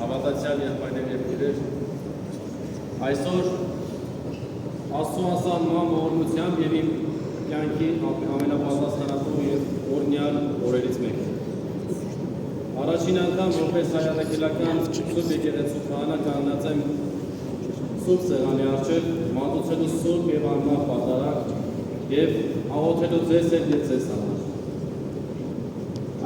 Հավատացյալ եղբայրներ եւ քույրեր, այսօր Աստծո ասան նման ողորմությամբ եւ իմ կյանքի ամենապատասխանատու եւ օրհնյալ օրերից մեկն։ Առաջին անգամ որպես հայրաքելական Սուրբ եկեղեցու քահանա կանգնած եմ Սուրբ սեղանի առջև, մատուցելու Սուրբ եւ անմահ պատարագ եւ աղոթելու ձեզ հետ եւ ձեզ համար։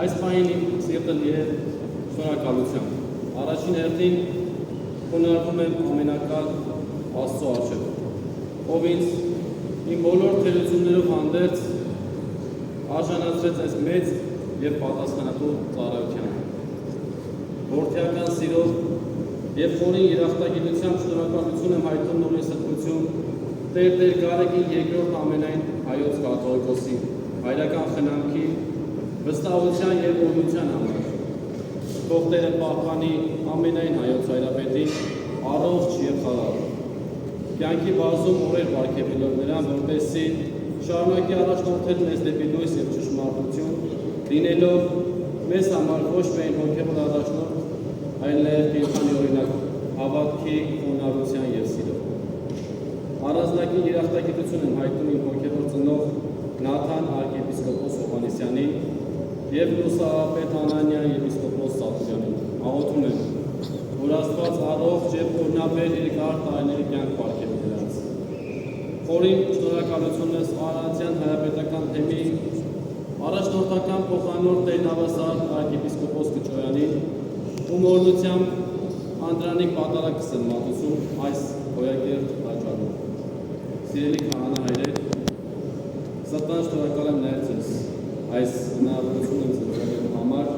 Այս պահին իմ սիրտը լի է շնորհակալությամբ։ Առաջին հերթին խոնարհվում եմ ամենակալ Աստծո առջև, ով ինձ իմ բոլոր թերություններով հանդերձ արժանացրեց այս մեծ եւ պատասխանատու ծառայության։ Որդիական սիրով եւ խորին երախտագիտությամբ շնորհակալություն եմ հայտնում նորին սրբություն Տեր Գարեգին երկրորդ ամենայն հայոց կաթողիկոսի հայրական խնամքի, վստահության եւ օրհնության համար։ Թող Տերը պահպանի ամենայն հայոց հայրապետին առողջ եւ խաղաղ։ Կյանքի բազում օրեր պարգևելով նրան, որպեսզի շարունակի առաջնորդել մեզ դեպի լույս եւ ճշմարտություն, լինելով մեզ համար ոչ միայն հոգեվոր առաջնորդ, այլ նաեւ կենդանի օրինակ հավատքի, խոնարհության եւ սիրո։ Առանձնակի երախտագիտություն եմ հայտնում իմ հոգեվոր ծնող Նաթան arczepiskopos Հովհաննիսյանին եւ լուսահապետ Անանիա եպիսկոպոս Սատուրյանին։ Աղոթում եմ, որ Աստված առողջ եւ օրհնաբեր երկար տարիների կյանք պարգևի նրանց։ Խորին շնորհակալությունս Արարատյան հայրապետական թեմի առաջնորդական փոխանորդ Տեր Նավասար arczepiskopos Կճոյանին, ում օրհնությամբ Անդրանիկ պատարագս են մատուցում այս հոյակերտ տաճարում։ Սիրելի քահանա հայրեր, սրտան շնորհակալ եմ նաև ձեզ այս հնարավորությունը ծրագրելու համար,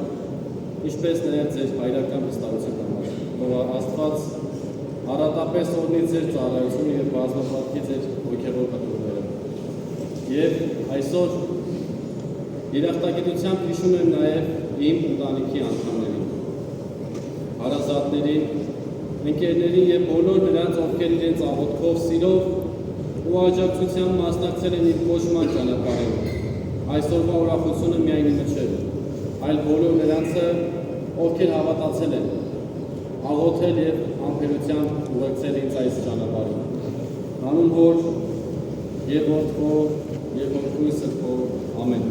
ինչպես նաև ձեր հայրական վստահության համար, որ Աստված առատապես օրհնի ձեր ծառայությունը եւ բազմապատկի ձեր հոգեվոր կտուրները։ Եվ այսօր երախտագիտությամբ հիշում եմ նաև իմ ընտանիքի անդամներին, հարազատներին, ընկերներին եւ բոլոր նրանց, ովքեր իրենց աղոթքով, սիրով ու աջակցությամբ մասնակցել են իր կոչման ճանապարհին։ Այսօրվա ուրախությունը միայն իմը չէ, այլ բոլոր նրանցը, ովքեր հավատացել են, աղոթել եւ համբերությամբ ուղեկցել ինձ այս ճանապարհին։ Անուն Հոր եւ Որդու եւ Որդու Սրբո ամեն։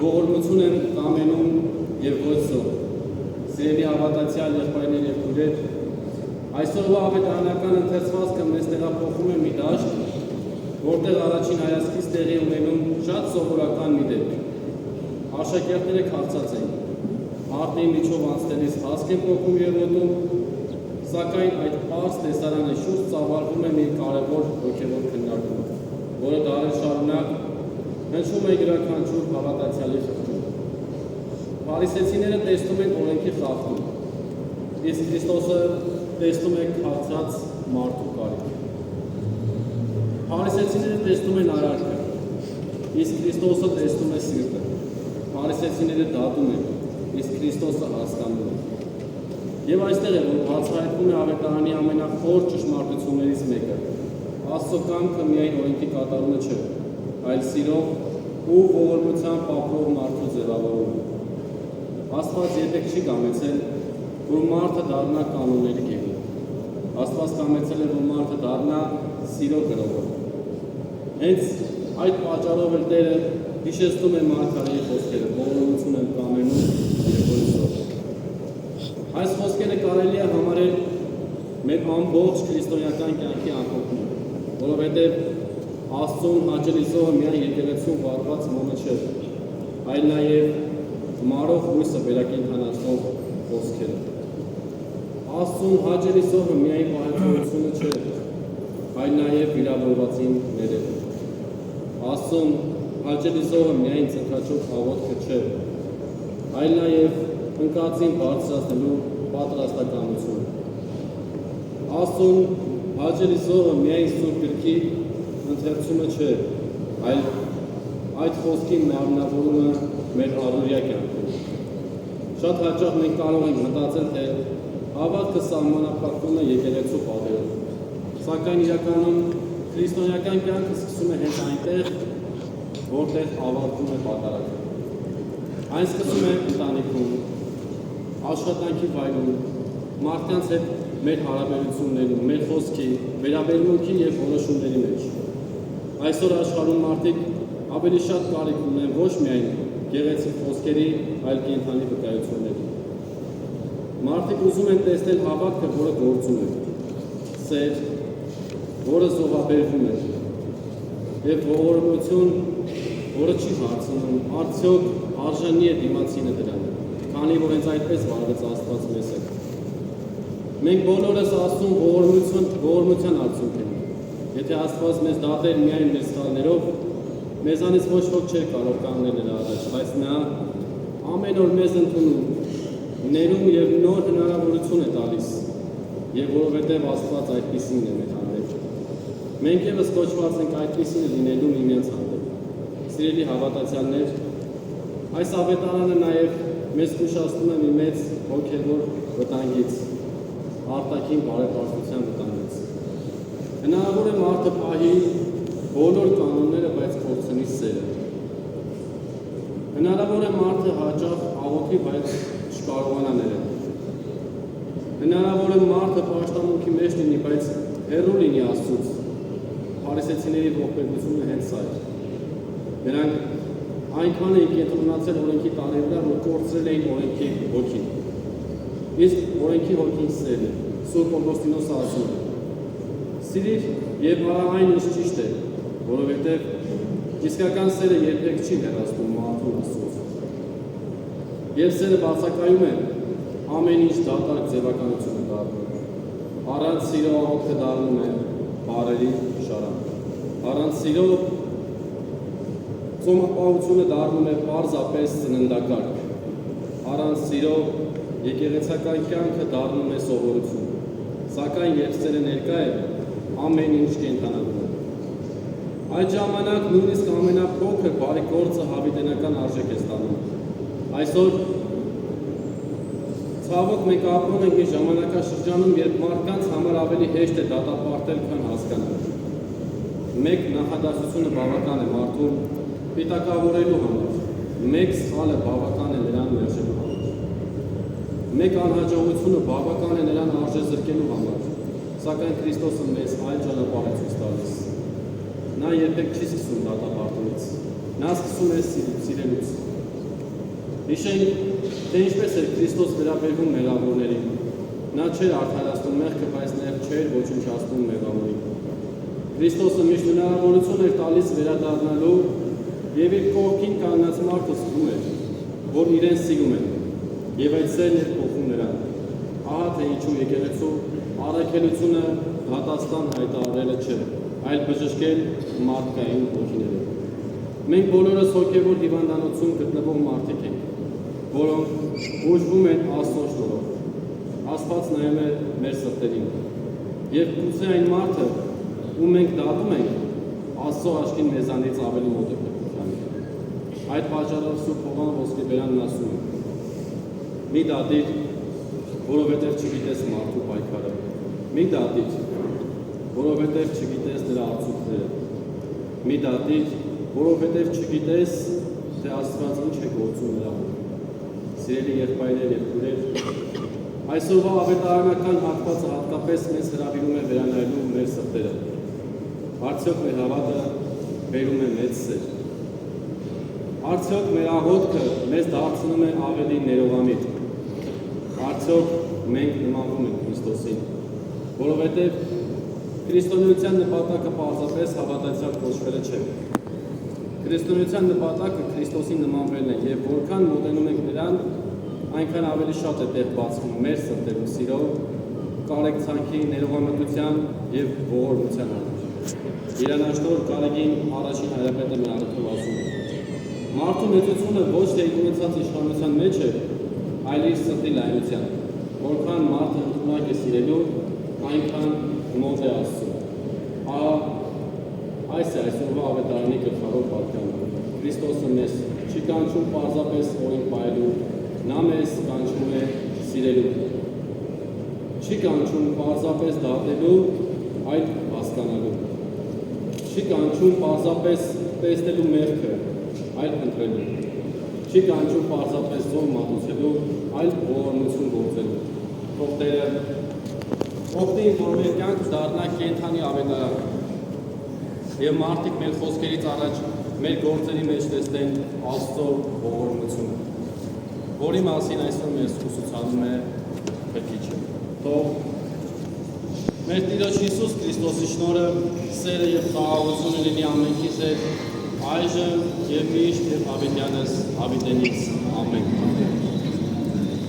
Ողորմություն եմ կամենում եւ ոչսով։ Սիրելի հավատացյալ եղբայրներ եւ քույրեր, այսօրվա ավետարանական ընթերցվածքը մեզ տեղափոխում է մի դաշտ, որտեղ առաջին հայացքից տեղի ունենում շատ սովորական մի դեպք։ Աշակերտները քաղցած էին, արտի միջով անցնելիս հասկ են փոխում եւ ոտում, սակայն այդ պարզ տեսարանը շուրջ ծավալվում է մի կարևոր հոգեվոր քննարկում, որը դարեր շարունակ հնչում է յուրաքանչյուր հավատացյալի խղճում։ Փարիսեցիները տեսնում են օրենքի խախտում, իսկ Քրիստոսը տեսնում է քաղցած մարդու կարիք։ Փարիսեցիները տեսնում են արարքը, իսկ Քրիստոսը տեսնում է սիրտը։ Փարիսեցիները դատում են, իսկ Քրիստոսը հասկանում է։ Եվ այստեղ է, որ բացահայտվում է ավետարանի ամենախոր ճշմարտություններից մեկը։ Աստծո կամքը միայն օրենքի կատարումը չէ, այլ սիրով ու ողորմությամբ ապրող մարդու ձևավորումը։ Աստված երբեք չի կամեցել, որ մարդը դառնա կանոնների գերի։ Աստված կամեցել է, որ մարդը դառնա սիրո գրողը։ Հենց այդ պատճառով էլ Տերը հիշեցնում է Մարգարեի խոսքերը, ողորմություն եմ կամենում եւ որսով։ Այս խոսքերը կարելի է համարել մեր ամբողջ քրիստոնեական կյանքի ամփոփում, որովհետեւ Աստծուն հաճելի զոհը միայն եկեղեցու վարված մոմը չէ, այլ նաեւ մարող հույսը վերակենդանացնող խոսքերը։ Աստծուն հաճելի զոհը միայն պահեստությունը չէ, այլ նաև վիրավորվածին ներելը։ Աստծուն հաճելի զոհը միայն ցնցաճող աղոթքը չէ, այլ նաև ընկածին բարձրացնելու պատրաստականությունը։ Աստծուն հաճելի զոհը միայն Սուրբ Գրքի ընթերցումը չէ, այլ այդ խոսքի մարմնավորումը մեր առօրյա կյանքում։ Շատ հաճախ մենք կարող ենք մտածել, թե հավատքը սահմանափակվում է եկեղեցու պատերով, սակայն իրականում քրիստոնեական կյանքը սկսում է հենց այնտեղ, որտեղ ավարտվում է պատարագը։ Այն սկսում է ընտանիքում, աշխատանքի վայրում, մարդկանց հետ մեր հարաբերություններում, մեր խոսքի, վերաբերմունքի և որոշումների մեջ։ Այսօր աշխարհում մարդիկ ավելի շատ կարիք ունեն ոչ միայն գեղեցիկ խոսքերի, այլ կենդանի վկայությունների։ Մարդիկ ուզում են տեսնել հավատքը, որը գործում է, սեր, որը զոհաբերվում է, և ողորմություն, որը չի հարցնում, արդյոք արժանի է դիմացինը դրան, քանի որ հենց այդպես վարվեց Աստված մեզ հետ։ Մենք բոլորս Աստծուն ողորմության արդյունք ենք։ Եթե Աստված մեզ դատեր միայն մեր սխալներով, մեզանից ոչ ոք չէր կարող կանգնել նրա առաջ, բայց նա ամեն օր մեզ ընդունում, ներում և նոր հնարավորություն է տալիս, և որովհետև Աստված այդպիսին է մեր հանդեպ։ Մենք ևս կոչված ենք այդպիսին լինելու միմյանց հանդեպ։ Սիրելի հավատացյալներ, այս ավետարանը նաև մեզ զգուշացնում է մի մեծ հոգևոր վտանգից, արտաքին բարեպաշտության վտանգից։ Հնարավոր է մարդը պահի բոլոր կանոնները, բայց կորցնի սերը։ Հնարավոր է մարդը հաճախ աղոթի, բայց չկարողանա ներել։ Հնարավոր է մարդը պաշտամունքի մեջ լինի, բայց հեռու լինի Աստծուց։ Փարիսեցիների ողբերգությունը հենց սա էր։ Նրանք այնքան էին կենտրոնացել օրենքի տարի վրա, որ կորցրել էին օրենքի հոգին։ Իսկ օրենքի հոգին սերն է։ Սուրբ Օգոստինոսը ասում է. սիրիր և արա այն, ինչ ճիշտ է, որովհետև իսկական սերը երբեք չի հեռացնում մարդուն Աստծուց։ Եվ սերը բացակայում է, ամեն ինչ դատարկ ձևականությունը դառնում։ Առանց սիրո աղոթքը դառնում է բառերի շարան։ Առանց սիրո ծոմապահությունը դառնում է պարզապես ծննդակարգ։ Առանց սիրո եկեղեցական կյանքը դառնում է սովորություն։ Սակայն երբ սերը ներկա է, ամեն ինչ կենդանանում է։ Այդ ժամանակ նույնիսկ ամենափոքր բարի գործը հավիտենական արժեք է ստանում։ Այսօր ցավոք մենք ապրում ենք մի ժամանակաշրջանում, երբ մարդկանց համար ավելի հեշտ է դատապարտել, քան հասկանալ։ Մեկ նախադասությունը բավական է մարդուն պիտակավորելու համար, մեկ սխալը բավական է նրան մերժելու համար, մեկ անհաջողությունը բավական է նրան արժեզրկելու համար, սակայն Քրիստոսը մեզ այլ ճանապարհ է ցույց տալիս։ Նա երբեք չի սկսում դատապարտումից, նա սկսում է սիրելուց։ Հիշենք, թե ինչպես էր Քրիստոս վերաբերվում մեղավորներին։ Նա չէր արդարացնում մեղքը, բայց նաև չէր ոչնչացնում մեղավորին։ Քրիստոսը միշտ հնարավորություն էր տալիս վերադառնալու, և իր կողքին կանգնած մարդը զգում էր, որ իրեն սիրում են, և այդ սերն էր փոխում նրան։ Ահա թե ինչու եկեղեցու առաքելությունը դատաստան հայտարարելը չէ, այլ բժշկել մարդկային հոգիները։ Մենք բոլորս հոգևոր հիվանդանոցում գտնվող մարդիկ ենք, որոնք ուժվում են Աստծո շնորհով։ Աստված նայում է մեր սրտերին, և գուցե այն մարդը, ում մենք դատում ենք, Աստծո աչքին մեզանից ավելի մոտ է փոխանում։ Այդ պատճառով Սուրբ Հովհան Ոսկեբերանն ասում է. մի դատիր, որովհետև չգիտես մարդու պայքարը, մի դատիր, որովհետև չգիտես նրա արցունքները, մի դատիր, որովհետև չգիտես, թե Աստված ինչ է գործում նրա մոտ։ Սիրելի եղբայրներ և քույրեր, այսօրվա ավետարանական հատվածը հատկապես մեզ հրավիրում է վերանայելու մեր սրտերը։ Արդյոք մեր հավատը բերում է մեծ սեր։ Արդյոք մեր աղոթքը մեզ դարձնում է ավելի ներողամիտ։ Արդյոք մենք նմանվում ենք Քրիստոսին, որովհետև քրիստոնեության նպատակը պարզապես հավատացյալ կոչվելը չէ։ Քրիստոնեության նպատակը Քրիստոսին նմանվելն է, և որքան մոտենում ենք նրան, այնքան ավելի շատ է տեղ բացվում մեր սրտերում սիրո, կարեկցանքի, ներողամտության և ողորմության համար։ Երանաշնորհ Գարեգին առաջին հայրապետը մեր առթով ասում է. մարդու մեծությունը ոչ թե իր ունեցած իշխանության մեջ է, այլ իր սրտի լայնության, որքան մարդը ընդունակ է սիրելու, այնքան մոտ է Աստծուն։ Ահա այս է այսօրվա ավետարանի գլխավոր պատկանը։ Քրիստոսը մեզ չի կանչում պարզապես օրենք պահելու, նա մեզ կանչում է սիրելու։ Չի կանչում պարզապես դատելու, այլ հասկանալու։ Չի կանչում պարզապես տեսնելու մեղքը, այլ ընտրելու։ չի կանչում պարզապես զոհ մատուցելու, այլ ողորմություն գործելու։ Թող Տերը օգնի, որ մեր կյանքը դառնա կենդանի ավետարան, եւ մարդիկ մեր խոսքերից առաջ մեր գործերի մեջ տեսնեն Աստծո ողորմությունը, որի մասին այսօր մեզ ուսուցանում է Փրկիչը։ Թող մեր Տիրոջ Հիսուս Քրիստոսի շնորհը, սերը եւ խաղաղությունը լինի ամենքիս հետ, այժմ եւ միշտ եւ հավիտյանս հավիտենից ամեն։